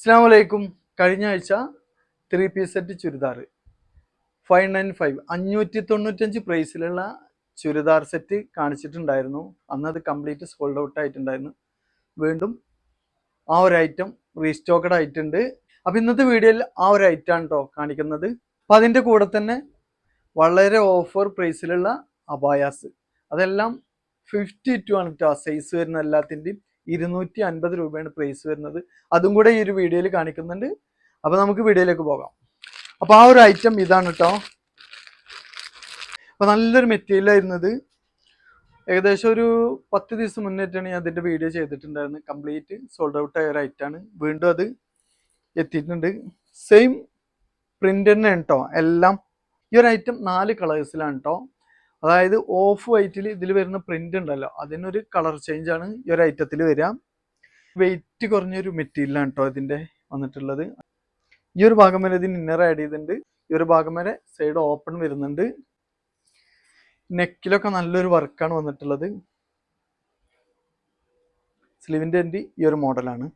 അസ്സലാമലൈക്കും. കഴിഞ്ഞ ആഴ്ച 3 പീസ് സെറ്റ് ചുരിദാർ 595 595 പ്രൈസിലുള്ള ചുരിദാർ സെറ്റ് കാണിച്ചിട്ടുണ്ടായിരുന്നു. അന്ന് അത് കംപ്ലീറ്റ് സോൾഡ് ഔട്ട് ആയിട്ടുണ്ടായിരുന്നു. വീണ്ടും ആ ഒരു ഐറ്റം റീസ്റ്റോക്കഡ് ആയിട്ടുണ്ട്. അപ്പം ഇന്നത്തെ വീഡിയോയിൽ ആ ഒരു ഐറ്റം ആണ് കേട്ടോ കാണിക്കുന്നത്. അപ്പം അതിൻ്റെ കൂടെ തന്നെ വളരെ ഓഫർ പ്രൈസിലുള്ള അബായാസ്, അതെല്ലാം 52 ആണ് കേട്ടോ സൈസ് വരുന്ന എല്ലാത്തിൻ്റെയും. 250 രൂപയാണ് പ്രൈസ് വരുന്നത്. അതും കൂടെ ഈ ഒരു വീഡിയോയിൽ കാണിക്കുന്നുണ്ട്. അപ്പോൾ നമുക്ക് വീഡിയോയിലേക്ക് പോകാം. അപ്പോൾ ആ ഒരു ഐറ്റം ഇതാണ് കേട്ടോ. അപ്പോൾ നല്ലൊരു മെറ്റീരിയൽ ആയിരുന്നത്. ഏകദേശം ഒരു 10 ദിവസം മുന്നേറ്റാണ് ഞാൻ അതിൻ്റെ വീഡിയോ ചെയ്തിട്ടുണ്ടായിരുന്നത്. കംപ്ലീറ്റ് സോൾഡ് ഔട്ട് ആയ ഒരു ഐറ്റമാണ്. വീണ്ടും അത് എത്തിയിട്ടുണ്ട്. സെയിം പ്രിന്റ് തന്നെയാണ് കേട്ടോ എല്ലാം. ഈ ഒരു ഐറ്റം 4 കളേഴ്സിലാണ് കേട്ടോ. അതായത് ഓഫ് വൈറ്റിൽ ഇതിൽ വരുന്ന പ്രിന്റ് ഉണ്ടല്ലോ, അതിനൊരു കളർ ചേഞ്ച് ആണ് ഈ ഒരു ഐറ്റത്തിൽ വരിക. വെയിറ്റ് കുറഞ്ഞൊരു മെറ്റീരിയലാണ് കേട്ടോ ഇതിൻ്റെ വന്നിട്ടുള്ളത്. ഈ ഒരു ഭാഗം വരെ ഇതിന് ഇന്നർ ആഡ് ചെയ്തിട്ടുണ്ട്. ഈ ഒരു ഭാഗം വരെ സൈഡ് ഓപ്പൺ വരുന്നുണ്ട്. നെക്കിലൊക്കെ നല്ലൊരു വർക്കാണ് വന്നിട്ടുള്ളത്. സ്ലീവിൻ്റെ എൻ്റെ ഈ ഒരു മോഡലാണ്.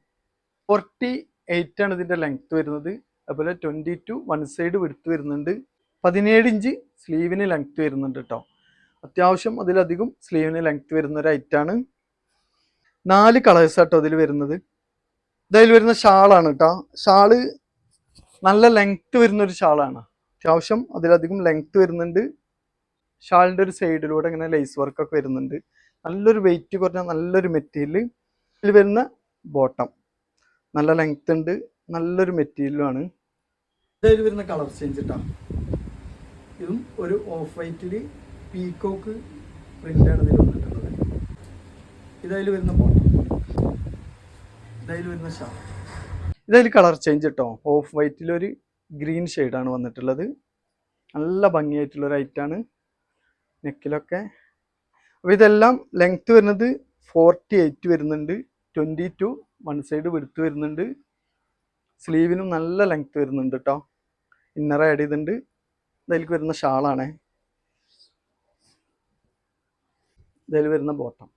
48 ആണ് ഇതിൻ്റെ ലെങ്ത് വരുന്നത്. അതുപോലെ 22 വൺ സൈഡ് വിടുത്ത് വരുന്നുണ്ട്. 17 ഇഞ്ച് സ്ലീവിന് ലെങ്ത് വരുന്നുണ്ട് കേട്ടോ. അത്യാവശ്യം അതിലധികം സ്ലീവിന് ലെങ്ത് വരുന്ന ഒരു ഐറ്റാണ്. 4 കളേഴ്സ് ആട്ടോ അതിൽ വരുന്നത്. ഇതിൽ വരുന്ന ഷാളാണ് കേട്ടോ. ഷാള് നല്ല ലെങ്ത് വരുന്നൊരു ഷാളാണ്. അത്യാവശ്യം അതിലധികം ലെങ്ത് വരുന്നുണ്ട്. ഷാളിൻ്റെ ഒരു സൈഡിലൂടെ ഇങ്ങനെ ലേസ് വർക്കൊക്കെ വരുന്നുണ്ട്. നല്ലൊരു വെയിറ്റ് കുറഞ്ഞ നല്ലൊരു മെറ്റീരിയൽ. ഇതിൽ വരുന്ന ബോട്ടം നല്ല ലെങ്ത് ഉണ്ട്, നല്ലൊരു മെറ്റീരിയലുമാണ്. ഇതിൽ വരുന്ന കളർ ചേഞ്ച് കേട്ടോ. ഇതും ഒരു ഓഫ് വൈറ്റിൽ പീക്കോക്ക് പ്രിൻ്റാണ് ഇതിൽ വന്നിട്ടുള്ളത്. ഇതതിൽ വരുന്ന ബോട്ടം, ഇതതിൽ വരുന്ന ഷാൾ. ഇതതിൽ കളർ ചേഞ്ച് കേട്ടോ. ഓഫ് വൈറ്റിലൊരു ഗ്രീൻ ഷെയ്ഡാണ് വന്നിട്ടുള്ളത്. നല്ല ഭംഗിയായിട്ടുള്ളൊരു ഐറ്റാണ് നെക്കിലൊക്കെ. അപ്പോൾ ഇതെല്ലാം ലെങ്ത്ത് വരുന്നത് 48 വരുന്നുണ്ട്. 22 വൺ സൈഡ് വിടുത്ത് വരുന്നുണ്ട്. സ്ലീവിനും നല്ല ലെങ്ത്ത് വരുന്നുണ്ട് കേട്ടോ. ഇന്നർ ആഡ് ചെയ്തിട്ടുണ്ട്. ഇതിലേക്ക് വരുന്ന ഷാളാണ്. ഇതിൽ വരുന്ന ബോട്ടം.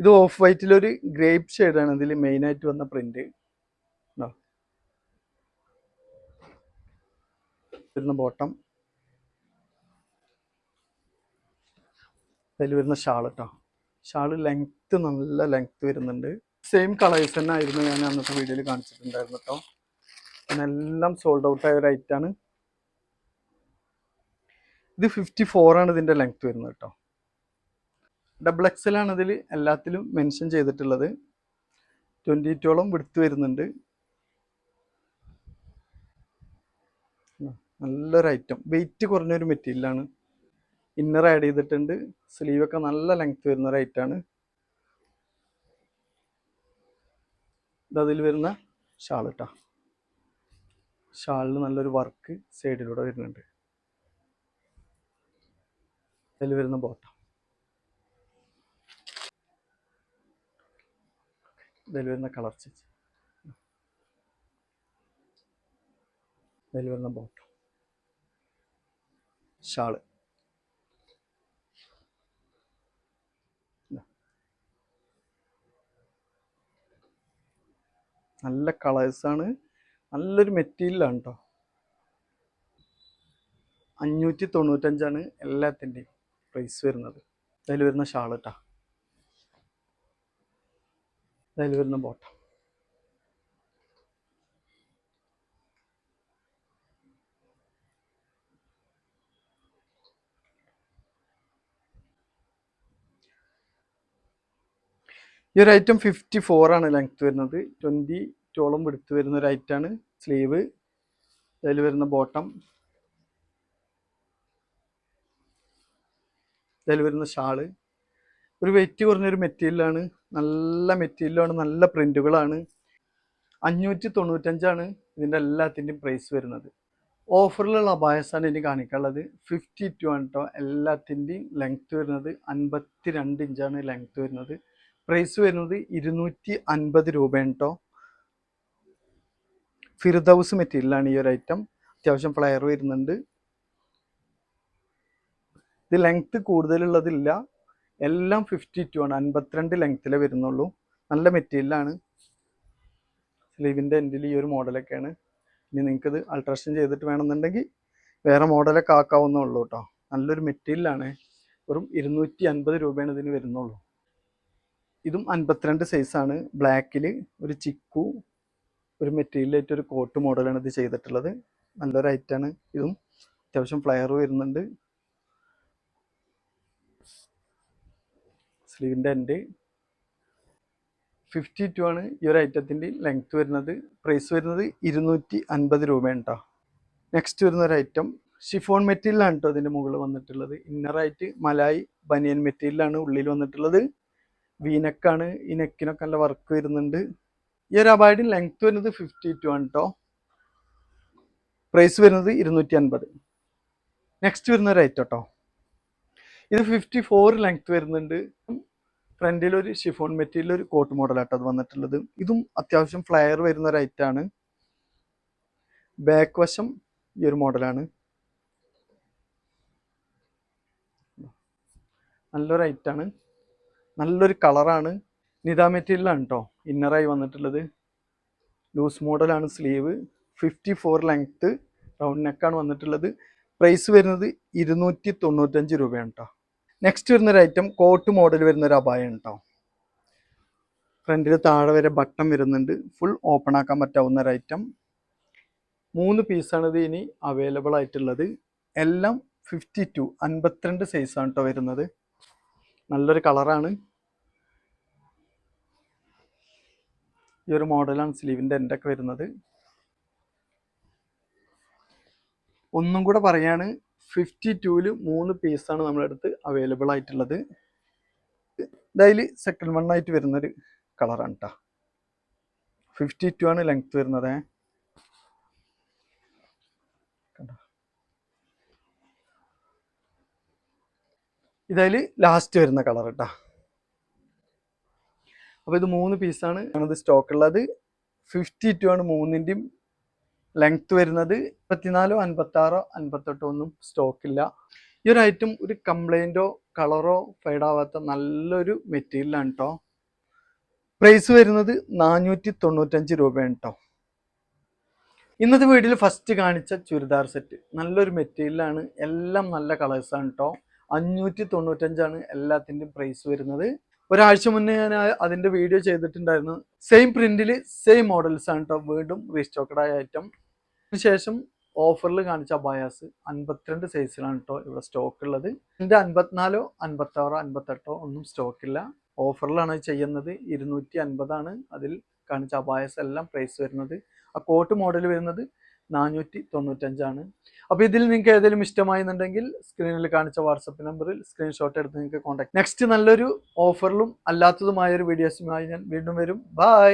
ഇത് ഓഫ് വൈറ്റിലൊരു ഗ്രേപ്പ് ഷെയ്ഡാണ് ഇതിൽ മെയിനായിട്ട് വന്ന പ്രിന്റ്. വരുന്ന ബോട്ടം, ഇതിൽ വരുന്ന ഷാൾ കേട്ടോ. ഷാള് ലെങ്ത്ത് നല്ല ലെങ്ത്ത് വരുന്നുണ്ട്. സെയിം കളേഴ്സ് തന്നെ ആയിരുന്നു ഞാൻ അന്നത്തെ വീഡിയോയിൽ കാണിച്ചിട്ടുണ്ടായിരുന്നു കേട്ടോ. എല്ലാം സോൾഡ് ഔട്ട് ആയ ഒരു ഐറ്റാണ്. ഇത് 54 ആണ് ഇതിൻ്റെ ലെങ്ത്ത് വരുന്നത് കേട്ടോ. ഡബിൾ എക്സൽ ആണ് ഇതിൽ എല്ലാത്തിലും മെൻഷൻ ചെയ്തിട്ടുള്ളത്. 22 വിടുത്ത് വരുന്നുണ്ട്. നല്ലൊരു ഐറ്റം, വെയിറ്റ് കുറഞ്ഞൊരു മെറ്റീരിയലാണ്. ഇന്നർ ആഡ് ചെയ്തിട്ടുണ്ട്. സ്ലീവൊക്കെ നല്ല ലെങ്ത്ത് വരുന്ന ഒരു ഐറ്റാണ്. ഇതതിൽ വരുന്ന ഷാൾ കേട്ടോ. ഷാളിന് നല്ലൊരു വർക്ക് സൈഡിലൂടെ വരുന്നുണ്ട്. ഇതിൽ വരുന്ന ബോട്ടം, ഇതിൽ വരുന്ന കളർ ചേഞ്ച്, ഇതിൽ വരുന്ന ബോട്ടം, ഷാള്. നല്ല കളേഴ്സാണ്, നല്ലൊരു മെറ്റീരിയലാണ് കേട്ടോ. 595 എല്ലാത്തിൻ്റെയും പ്രൈസ് വരുന്നത്. അതിൽ വരുന്ന ഷാൾ കേട്ടോ. അതിൽ വരുന്ന ബോട്ടം. ഈ ഒരു ഐറ്റം 54 ആണ് ലെങ്ത് വരുന്നത്. 22 വിടുത്ത് വരുന്ന ഒരു ഐറ്റാണ്. സ്ലീവ്, അതിൽ വരുന്ന ബോട്ടം, ഇതിൽ വരുന്ന ഷാള്. ഒരു വെയിറ്റ് കുറഞ്ഞൊരു മെറ്റീരിയലാണ്. നല്ല മെറ്റീരിയലാണ്, നല്ല പ്രിന്റുകളാണ്. 595 ഇതിൻ്റെ എല്ലാത്തിൻ്റെയും പ്രൈസ് വരുന്നത്. ഓഫറിലുള്ള അബായസാണ് ഇനി കാണിക്കാനുള്ളത്. 52 ആണ് കേട്ടോ എല്ലാത്തിൻ്റെയും ലെങ്ത്ത് വരുന്നത്. 52 ഇഞ്ചാണ് ലെങ്ത്ത് വരുന്നത്. പ്രൈസ് വരുന്നത് 250 രൂപയാണ് കേട്ടോ. ഫിർദൗസ് മെറ്റീരിയലാണ് ഈ ഒരു ഐറ്റം. അത്യാവശ്യം ഫ്ലെയർ വരുന്നുണ്ട്. ഇത് ലെങ്ത്ത് കൂടുതലുള്ളതില്ല, എല്ലാം 52 ആണ്. 52 ലെങ്ത്തിലേ വരുന്നുള്ളൂ. നല്ല മെറ്റീരിയലാണ്. സ്ലീവിൻ്റെ എൻഡിൽ ഈ ഒരു മോഡലൊക്കെയാണ്. ഇനി നിങ്ങൾക്കിത് അൾട്രേഷൻ ചെയ്തിട്ട് വേണമെന്നുണ്ടെങ്കിൽ വേറെ മോഡലൊക്കെ ആക്കാവുന്നേ ഉള്ളൂ കേട്ടോ. നല്ലൊരു മെറ്റീരിയലാണ്. വെറും 250 രൂപയാണ് ഇതിന് വരുന്നുള്ളൂ. ഇതും 52 സൈസാണ്. ബ്ലാക്കിൽ ഒരു ചിക്കു ഒരു മെറ്റീരിയലായിട്ട് ഒരു കോട്ട് മോഡലാണ് ഇത് ചെയ്തിട്ടുള്ളത്. നല്ലൊരു ഐറ്റാണ്. ഇതും അത്യാവശ്യം ഫ്ലയർ വരുന്നുണ്ട്. സ്ലീവിൻ്റെ എൻഡ് 52 ആണ് ഈ ഒരു ഐറ്റത്തിൻ്റെ ലെങ്ത് വരുന്നത്. പ്രൈസ് വരുന്നത് 250 രൂപയാണ് കേട്ടോ. നെക്സ്റ്റ് വരുന്ന ഒരു ഐറ്റം ഷിഫോൺ മെറ്റീരിയലാണ് കേട്ടോ അതിൻ്റെ മുകളിൽ വന്നിട്ടുള്ളത്. ഇന്നറായിട്ട് മലായി ബനിയൻ മെറ്റീരിയലാണ് ഉള്ളിൽ വന്നിട്ടുള്ളത്. വീനെക്കാണ്. ഈ നെക്കിനൊക്കെ നല്ല വർക്ക് വരുന്നുണ്ട്. ഈ ഒരു അബായയുടെ ലെങ്ത് വരുന്നത് 52 ആണ് കേട്ടോ. പ്രൈസ് വരുന്നത് 250. നെക്സ്റ്റ് വരുന്ന ഒരു ഐറ്റം കേട്ടോ. ഇത് 54 ലെങ്ത് വരുന്നുണ്ട്. ഫ്രണ്ടിൽ ഒരു ഷിഫോൺ മെറ്റീരിയൽ ഒരു കോട്ട് മോഡലാട്ടോ അത് വന്നിട്ടുള്ളത്. ഇതും അത്യാവശ്യം ഫ്ലയർ വരുന്ന ഒരു ഐറ്റാണ്. ബാക്ക് വശം ഈ ഒരു മോഡലാണ്. നല്ലൊരു ഐറ്റാണ്. നല്ലൊരു കളറാണ്. നിത മെറ്റീരിയലാണ് കേട്ടോ ഇന്നറായി വന്നിട്ടുള്ളത്. ലൂസ് മോഡലാണ്. സ്ലീവ് 54 ലെങ്ത്ത് റൗണ്ട് നെക്കാണ് വന്നിട്ടുള്ളത്. പ്രൈസ് വരുന്നത് 295 രൂപയാണ് കേട്ടോ. നെക്സ്റ്റ് വരുന്നൊരു ഐറ്റം കോട്ട് മോഡൽ വരുന്നൊരു അബായാണ് കേട്ടോ. ഫ്രണ്ടിൽ താഴെ വരെ ബട്ടൺ വരുന്നുണ്ട്. ഫുൾ ഓപ്പൺ ആക്കാൻ പറ്റാവുന്ന ഒരു ഐറ്റം. 3 പീസാണ് ഇത് ഇനി അവൈലബിൾ ആയിട്ടുള്ളത്. എല്ലാം 52 സൈസാണ് കേട്ടോ വരുന്നത്. നല്ലൊരു കളറാണ്. ഈ ഒരു മോഡലാണ് സ്ലീവിൻ്റെ എൻഡൊക്കെ വരുന്നത്. ഒന്നും കൂടെ പറയാണ്, 52-ൽ 3 പീസാണ് നമ്മുടെ അടുത്ത് അവൈലബിൾ ആയിട്ടുള്ളത്. ഇതായാലും സെക്കൻഡ് വൺ ആയിട്ട് വരുന്നൊരു കളറാണ് കേട്ടോ. 52 ആണ് ലെങ്ത് വരുന്നത്. ഇതായാല് ലാസ്റ്റ് വരുന്ന കളർ കേട്ടോ. അപ്പോൾ ഇത് 3 പീസാണ് ഞങ്ങളത് സ്റ്റോക്ക് ഉള്ളത്. 52 ആണ് 3ൻ്റെയും ലെങ്ത് വരുന്നത്. 54, 56, 58 ഒന്നും സ്റ്റോക്കില്ല. ഈ ഒരു ഐറ്റം ഒരു കംപ്ലൈൻറ്റോ കളറോ ഫെയ്ഡാവാത്ത നല്ലൊരു മെറ്റീരിയലാണ് കേട്ടോ. പ്രൈസ് വരുന്നത് 495 രൂപയാണ് കേട്ടോ. ഇന്നത്തെ വീഡിയോയിൽ ഫസ്റ്റ് കാണിച്ച ചുരിദാർ സെറ്റ് നല്ലൊരു മെറ്റീരിയലാണ്. എല്ലാം നല്ല കളേഴ്സാണ് കേട്ടോ. 595 എല്ലാത്തിൻ്റെയും പ്രൈസ് വരുന്നത്. ഒരാഴ്ച മുന്നേ ഞാൻ അതിൻ്റെ വീഡിയോ ചെയ്തിട്ടുണ്ടായിരുന്നു. സെയിം പ്രിന്റിൽ സെയിം മോഡൽസ് ആണ് കേട്ടോ. വീണ്ടും റീസ്റ്റോക്കഡ് ആയ ഐറ്റം. അതിനുശേഷം ഓഫറിൽ കാണിച്ച അബായാസ് 52 സൈസിലാണ് കേട്ടോ ഇവിടെ സ്റ്റോക്ക് ഉള്ളത്. ഇതിൻ്റെ 54, 56, 58 ഒന്നും സ്റ്റോക്കില്ല. ഓഫറിലാണ് ചെയ്യുന്നത്. 250 ആണ് അതിൽ കാണിച്ച അബായാസ് എല്ലാം പ്രൈസ് വരുന്നത്. ആ കോട്ട് മോഡൽ വരുന്നത് 495 ആണ്. അപ്പോൾ ഇതിൽ നിങ്ങൾക്ക് ഏതെങ്കിലും ഇഷ്ടമായി എന്നുണ്ടെങ്കിൽ സ്ക്രീനിൽ കാണിച്ച വാട്സപ്പ് നമ്പറിൽ സ്ക്രീൻഷോട്ട് എടുത്ത് നിങ്ങൾക്ക് കോൺടാക്ട്. നെക്സ്റ്റ് നല്ലൊരു ഓഫറിലും അല്ലാത്തതുമായ ഒരു വീഡിയോസുമായി ഞാൻ വീണ്ടും വരും. ബൈ.